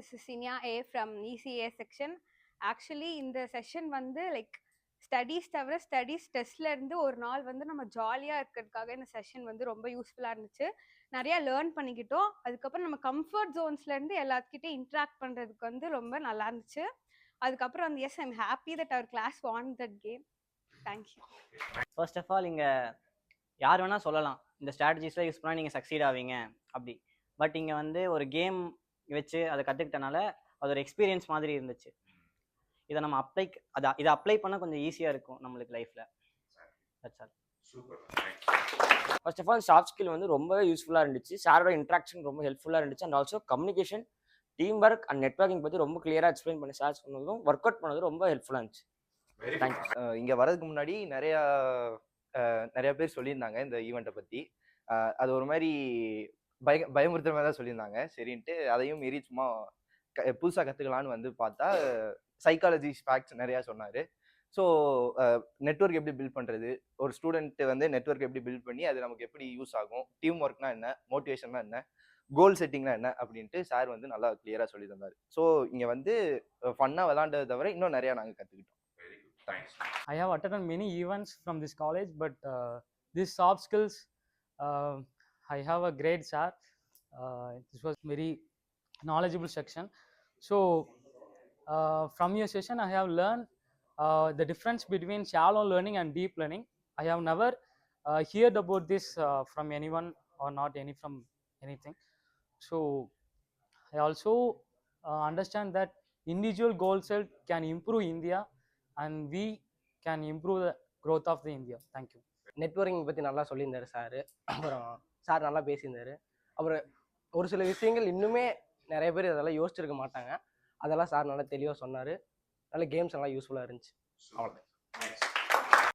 this is Sinya A from ECA section. Actually இந்த session வந்து like studies தவிர studies டெஸ்ட்ல இருந்து ஒரு நாள் வந்து நம்ம ஜாலியாக இருக்கிறதுக்காக இந்த செஷன் வந்து ரொம்ப யூஸ்ஃபுல்லாக இருந்துச்சு. நிறையா லேர்ன் பண்ணிக்கிட்டோம். அதுக்கப்புறம் நம்ம கம்ஃபர்ட் ஜோன்ஸ்லேருந்து எல்லாத்துக்கிட்டே இன்ட்ராக்ட் பண்ணுறதுக்கு வந்து ரொம்ப நல்லா இருந்துச்சு. அதுக்கப்புறம் வந்து yes I'm happy that our class won that game. Thank you. First of all இங்கே யார் வேணால் சொல்லலாம் இந்த ஸ்ட்ராட்டஜிஸ்லாம் யூஸ் பண்ணால் நீங்கள் சக்சீட் ஆவீங்க அப்படி. பட் இங்கே வந்து ஒரு கேம் வச்சு அதை கற்றுக்கிட்டனால அது ஒரு எக்ஸ்பீரியன்ஸ் மாதிரி இருந்துச்சு. இதை நம்ம இதை அப்ளை பண்ணால் கொஞ்சம் ஈஸியாக இருக்கும் நம்மளுக்கு லைஃப்பில். That's all. First of all soft skill வந்து ரொம்பவே யூஸ்ஃபுல்லாக இருந்துச்சு. சாரோட இன்ட்ராக்ஷன் ரொம்ப ஹெல்ப்ஃபுல்லாக இருந்துச்சு. And also communication, team work and networking பற்றி ரொம்ப கிளியராக எக்ஸ்பிளைன் பண்ணி சார் சொன்னதும் ஒர்க் அவுட் பண்ணதும் ரொம்ப ஹெல்ப்ஃபுல்லாக இருந்துச்சு. தேங்க்யூ. இங்கே வரதுக்கு முன்னாடி நிறைய பேர் சொல்லியிருந்தாங்க இந்த ஈவெண்ட்டை பற்றி. அது ஒரு மாதிரி பயமுறுத்துற மாதிரி தான் சொல்லியிருந்தாங்க. சரின்ட்டு அதையும் மீறி சும்மா புதுசாக கற்றுக்கலான்னு வந்து பார்த்தா சைக்காலஜி ஃபேக்ட்ஸ் நிறையா சொன்னார். ஸோ நெட்வொர்க் எப்படி பில்ட் பண்ணுறது, ஒரு ஸ்டூடெண்ட்டு வந்து நெட்வொர்க் எப்படி பில்ட் பண்ணி அது நமக்கு எப்படி யூஸ் ஆகும், டீம் ஒர்க்னா என்ன, மோட்டிவேஷன்னா என்ன, கோல் செட்டிங்னா என்ன அப்படின்ட்டு சார் வந்து நல்லா கிளியராக சொல்லி தந்தார். ஸோ இங்கே வந்து ஃபன்னாக விளாண்டதை தவிர இன்னும் நிறையா நாங்கள் கற்றுக்கிட்டோம். I have attended many events from this college, but this soft skills, I have a great sir. This was very knowledgeable section. So from your session, I have learned the difference between shallow learning and deep learning. I have never heard about this from anyone or not from anything. So I also understand that individual goal set can improve India and we can improve the growth of the India. Thank you. Networking பற்றி நல்லா சொல்லியிருந்தார் sir. அப்புறம் sir நல்லா பேசியிருந்தார். அப்புறம் ஒரு சில விஷயங்கள் இன்னுமே நிறைய பேர் இதெல்லாம் யோசிச்சிருக்க மாட்டாங்க. அதெல்லாம் சார் நல்லா தெளிவாக சொன்னார். நல்ல கேம்ஸ் நல்லா யூஸ்ஃபுல்லாக இருந்துச்சு. அவ்வளோதான்.